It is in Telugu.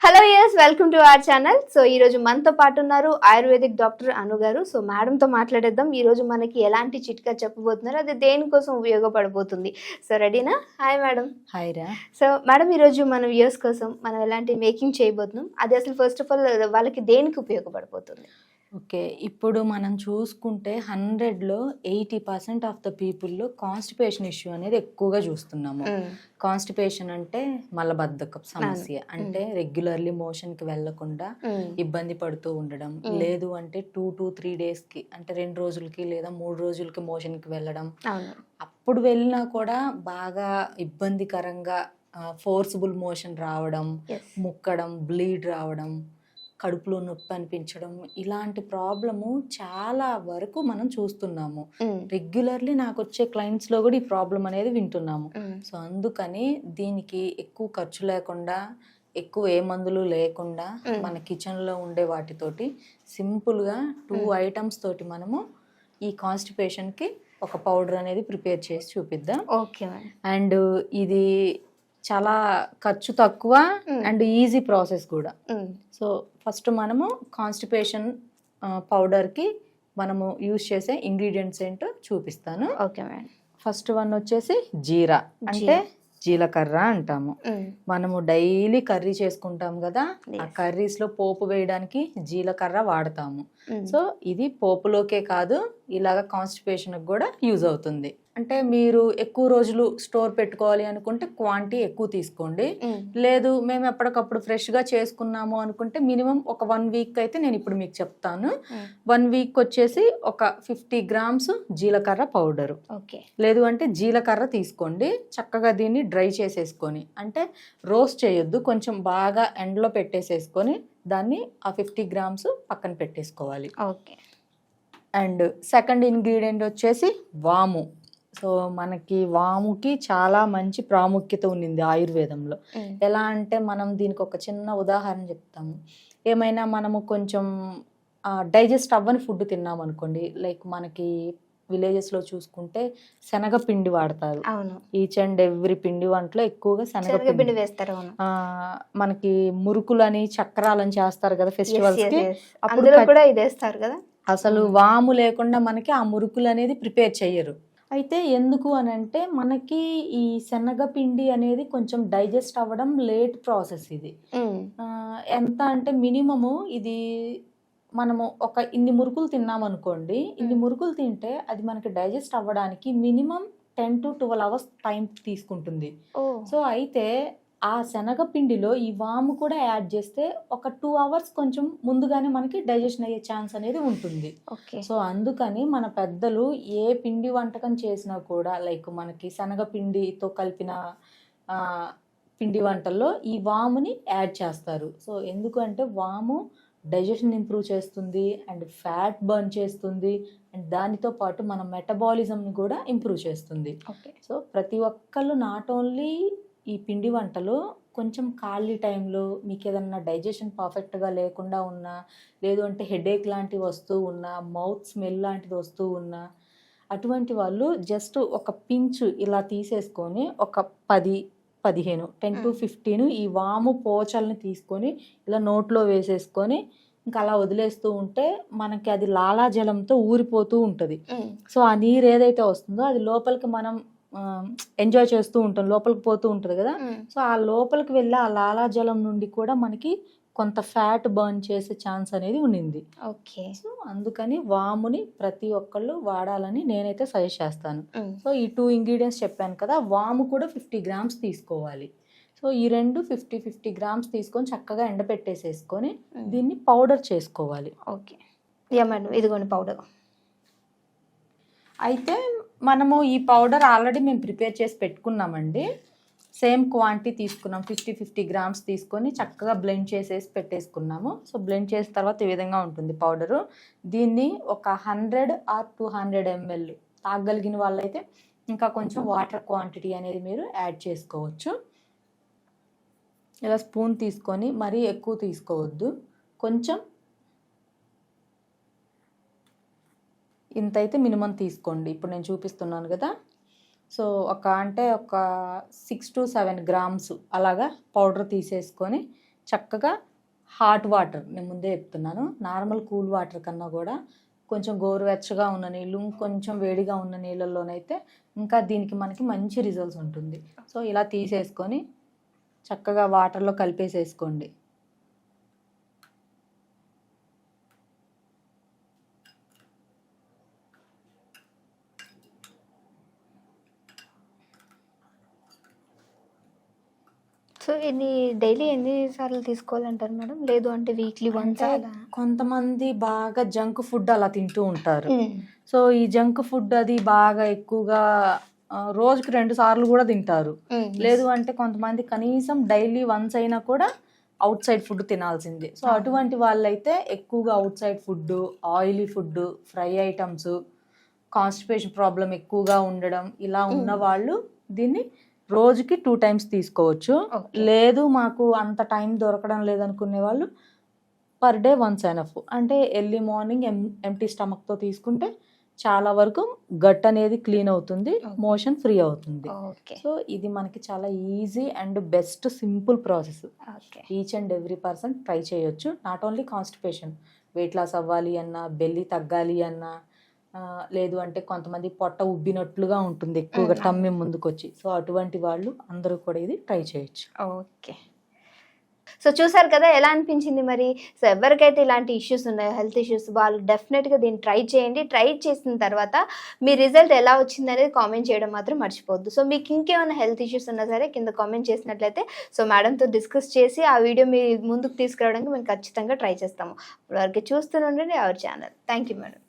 Hello yes welcome to our channel. So ఈ రోజు మనతో పాటు ఉన్నారు ఆయుర్వేదిక్ డాక్టర్ అను గారు. సో మేడం తో మాట్లాడేద్దాం. ఈ రోజు మనకి ఎలాంటి చిట్కా చెప్పబోతున్నారు, అది దేనికోసం ఉపయోగపడబోతుంది. సో రెడీనా? Hi madam. హాయ్ రా. సో మేడం, ఈ రోజు మన వ్యూయర్స్ కోసం మనం ఎలాంటి మేకింగ్ చేయబోతున్నాం, అది అసలు ఫస్ట్ ఆఫ్ ఆల్ వాళ్ళకి దేనికి ఉపయోగపడబోతుంది? ఓకే, ఇప్పుడు మనం చూసుకుంటే 100లో 80% ఆఫ్ ద పీపుల్లో కాన్స్టిపేషన్ ఇష్యూ అనేది ఎక్కువగా చూస్తున్నాము. కాన్స్టిపేషన్ అంటే మలబద్ధకం సమస్య, అంటే రెగ్యులర్లీ మోషన్కి వెళ్లకుండా ఇబ్బంది పడుతూ ఉండడం, లేదు అంటే 2 to 3 డేస్కి, అంటే 2 రోజులకి లేదా 3 రోజులకి మోషన్కి వెళ్ళడం. అప్పుడు వెళ్ళినా కూడా బాగా ఇబ్బందికరంగా ఫోర్సిబుల్ మోషన్ రావడం, ముక్కడం, బ్లీడ్ రావడం, కడుపులో నొప్పి అనిపించడం, ఇలాంటి ప్రాబ్లము చాలా వరకు మనం చూస్తున్నాము. రెగ్యులర్లీ నాకు వచ్చే క్లయింట్స్లో కూడా ఈ ప్రాబ్లం అనేది వింటున్నాము. సో అందుకని దీనికి ఎక్కువ ఖర్చు లేకుండా, ఎక్కువ ఏ మందులు లేకుండా మన కిచెన్లో ఉండే వాటితోటి సింపుల్గా 2 ఐటమ్స్ తోటి మనము ఈ కాన్స్టిపేషన్కి ఒక పౌడర్ అనేది ప్రిపేర్ చేసి చూపిద్దాం. ఓకే. అండ్ ఇది చాలా ఖర్చు తక్కువ అండ్ ఈజీ ప్రాసెస్ కూడా. సో ఫస్ట్ మనము కాన్స్టిపేషన్ పౌడర్కి మనము యూజ్ చేసే ఇంగ్రీడియంట్స్ ఏంటో చూపిస్తాను. Okay madam. ఫస్ట్ వన్ వచ్చేసి జీరా, అంటే జీలకర్ర అంటాము. మనము డైలీ కర్రీ చేసుకుంటాం కదా, ఆ కర్రీస్లో పోపు వేయడానికి జీలకర్ర వాడతాము. సో ఇది పోపులోకే కాదు, ఇలాగ కాన్స్టిపేషన్కి కూడా యూజ్ అవుతుంది. అంటే మీరు ఎక్కువ రోజులు స్టోర్ పెట్టుకోవాలి అనుకుంటే క్వాంటిటీ ఎక్కువ తీసుకోండి. లేదు మేము ఎప్పటికప్పుడు ఫ్రెష్గా చేసుకున్నాము అనుకుంటే మినిమం ఒక 1 వీక్ అయితే నేను ఇప్పుడు మీకు చెప్తాను. 1 వీక్ వచ్చేసి ఒక 50 grams జీలకర్ర పౌడరు. ఓకే. లేదు అంటే జీలకర్ర తీసుకోండి, చక్కగా దీన్ని డ్రై చేసేసుకొని, అంటే రోస్ట్ చేయొద్దు, కొంచెం బాగా ఎండలో పెట్టేసేసుకొని దాన్ని ఆ 50 grams పక్కన పెట్టేసుకోవాలి. ఓకే. అండ్ సెకండ్ ఇంగ్రీడియంట్ వచ్చేసి వాము. సో మనకి వాముకి చాలా మంచి ప్రాముఖ్యత ఉంది ఆయుర్వేదంలో. ఎలా అంటే మనం దీనికి ఒక చిన్న ఉదాహరణ చెప్తాము. ఏమైనా మనము కొంచెం డైజెస్ట్ అవ్వని ఫుడ్ తిన్నాం అనుకోండి, లైక్ మనకి విలేజెస్లో చూసుకుంటే శనగపిండి వాడతారు. ఈచ్ అండ్ ఎవ్రీ పిండి వంటలో ఎక్కువగా శనగపిండి వేస్తారు. మనకి మురుకులని చక్రాలని చేస్తారు కదా ఫెస్టివల్స్ కి, అప్పుడు కూడా ఇది వేస్తారు కదా. అసలు వాము లేకుండా మనకి ఆ మురుకులు అనేది ప్రిపేర్ చెయ్యరు. అయితే ఎందుకు అని అంటే మనకి ఈ శనగపిండి అనేది కొంచెం డైజెస్ట్ అవ్వడం లేట్ ప్రాసెస్. ఇది ఎంత అంటే మినిమము ఇది మనము ఒక ఇన్ని మురుకులు తిన్నామనుకోండి, ఇన్ని మురుకులు తింటే అది మనకి డైజెస్ట్ అవ్వడానికి మినిమం 10 to 12 hours టైం తీసుకుంటుంది. సో అయితే ఆ శనగపిండిలో ఈ వాము కూడా యాడ్ చేస్తే ఒక 2 hours కొంచెం ముందుగానే మనకి డైజెషన్ అయ్యే ఛాన్స్ అనేది ఉంటుంది. సో అందుకని మన పెద్దలు ఏ పిండి వంటకం చేసినా కూడా, లైక్ మనకి శనగపిండితో కలిపిన పిండి వంటల్లో ఈ వాముని యాడ్ చేస్తారు. సో ఎందుకంటే వాము డైజెషన్ ఇంప్రూవ్ చేస్తుంది అండ్ ఫ్యాట్ బర్న్ చేస్తుంది, అండ్ దానితో పాటు మన మెటబాలిజంని కూడా ఇంప్రూవ్ చేస్తుంది. సో ప్రతి ఒక్కళ్ళు నాట్ ఓన్లీ ఈ పిండి వంటలు కొంచెం ఖాళీ టైంలో మీకు ఏదన్నా డైజెషన్ పర్ఫెక్ట్గా లేకుండా ఉన్నా, లేదు అంటే హెడేక్ లాంటివి వస్తూ ఉన్నా, మౌత్ స్మెల్ లాంటిది వస్తూ ఉన్నా, అటువంటి వాళ్ళు జస్ట్ ఒక పించు ఇలా తీసేసుకొని ఒక 10-15 10 to 15 ఈ వాము పోచల్ని తీసుకొని ఇలా నోట్లో వేసేసుకొని ఇంకా అలా వదిలేస్తూ ఉంటే మనకి అది లాలాజలంతో ఊరిపోతూ ఉంటుంది. సో ఆ నీరు ఏదైతే వస్తుందో అది లోపలికి మనం ఎంజాయ్ చేస్తూ ఉంటాం, లోపలికి పోతూ ఉంటుంది కదా. సో ఆ లోపలికి వెళ్ళి ఆ లాలాజలం నుండి కూడా మనకి కొంత ఫ్యాట్ బర్న్ చేసే ఛాన్స్ అనేది ఉండింది. ఓకే. సో అందుకని వాముని ప్రతి ఒక్కళ్ళు వాడాలని నేనైతే సజెస్ట్ చేస్తాను. సో ఈ 2 ఇంగ్రీడియంట్స్ చెప్పాను కదా, వాము కూడా 50 grams తీసుకోవాలి. సో ఈ రెండు 50 grams తీసుకొని చక్కగా ఎండపెట్టేసేసుకొని దీన్ని పౌడర్ చేసుకోవాలి. ఓకే. యా మేడం, ఇదిగోండి పౌడర్. అయితే మనము ఈ పౌడర్ ఆల్రెడీ మేము ప్రిపేర్ చేసి పెట్టుకున్నామండి. సేమ్ క్వాంటిటీ తీసుకున్నాం, 50 grams తీసుకొని చక్కగా బ్లెండ్ చేసేసి పెట్టేసుకున్నాము. సో బ్లెండ్ చేసిన తర్వాత ఈ విధంగా ఉంటుంది పౌడరు. దీన్ని ఒక 100 or 200 ml తాగగలిగిన వాళ్ళైతే ఇంకా కొంచెం వాటర్ క్వాంటిటీ అనేది మీరు యాడ్ చేసుకోవచ్చు. ఇలా స్పూన్ తీసుకొని మరీ ఎక్కువ తీసుకోవద్దు, కొంచెం ఇంత అయితే మినిమం తీసుకోండి. ఇప్పుడు నేను చూపిస్తున్నాను కదా, సో ఒక 6 to 7 grams అలాగా పౌడర్ తీసేసుకొని చక్కగా హాట్ వాటర్, నేను ముందే చెప్తున్నాను, నార్మల్ కూల్ వాటర్ కన్నా కూడా కొంచెం గోరువెచ్చగా ఉన్న నీళ్ళు, కొంచెం వేడిగా ఉన్న నీళ్ళల్లోనైతే ఇంకా దీనికి మనకి మంచి రిజల్ట్స్ ఉంటుంది. సో ఇలా తీసేసుకొని చక్కగా వాటర్లో కలిపేసేసుకోండి. సో డైలీ ఎన్ని సార్లు తీసుకోవాలంటారు మేడం? లేదు అంటే వీక్లీ వన్స్ అంటే అలా? కొంతమంది బాగా జంక్ ఫుడ్ అలా తింటూ ఉంటారు. సో ఈ జంక్ ఫుడ్ అది బాగా ఎక్కువగా రోజుకి 2 సార్లు కూడా తింటారు. లేదు అంటే కొంతమంది కనీసం డైలీ వన్స్ అయినా కూడా అవుట్ సైడ్ ఫుడ్ తినాల్సిందే. సో అటువంటి వాళ్ళైతే ఎక్కువగా out side food, oily food, fry items, constipation problem ఎక్కువగా ఉండడం, ఇలా ఉన్న వాళ్ళు దీన్ని రోజుకి 2 టైమ్స్ తీసుకోవచ్చు. లేదు మాకు అంత టైం దొరకడం లేదనుకునే వాళ్ళు పర్ డే వన్స్ ఎనఫ్. అంటే ఎర్లీ మార్నింగ్ ఎంటీ స్టమక్తో తీసుకుంటే చాలా వరకు గట్ అనేది క్లీన్ అవుతుంది, మోషన్ ఫ్రీ అవుతుంది. సో ఇది మనకి చాలా easy and best simple process. Each and every person try చేయొచ్చు. Not only constipation, weight loss అవ్వాలి అన్నా, బెల్లి తగ్గాలి అన్నా, లేదు అంటే కొంతమంది పొట్ట ఉబ్బినట్లుగా ఉంటుంది ఎక్కువగా టమ్మి ముందుకొచ్చి, సో అటువంటి వాళ్ళు అందరూ కూడా ఇది ట్రై చేయొచ్చు. ఓకే. సో చూసారు కదా, ఎలా అనిపించింది మరి? సో ఎవరికైతే ఇలాంటి ఇష్యూస్ ఉన్నాయో, హెల్త్ ఇష్యూస్, వాళ్ళు డెఫినెట్గా దీన్ని ట్రై చేయండి. ట్రై చేసిన తర్వాత మీ రిజల్ట్ ఎలా వచ్చింది అనేది కామెంట్ చేయడం మాత్రం మర్చిపోవద్దు. సో మీకు ఇంకేమైనా హెల్త్ ఇష్యూస్ ఉన్నా సరే కింద కామెంట్ చేసినట్లయితే సో మేడంతో డిస్కస్ చేసి ఆ వీడియో మీ ముందుకు తీసుకురావడానికి మేము ఖచ్చితంగా ట్రై చేస్తాము. ఇప్పటివరకు చూస్తూనే ఉండండి our channel. Thank you madam.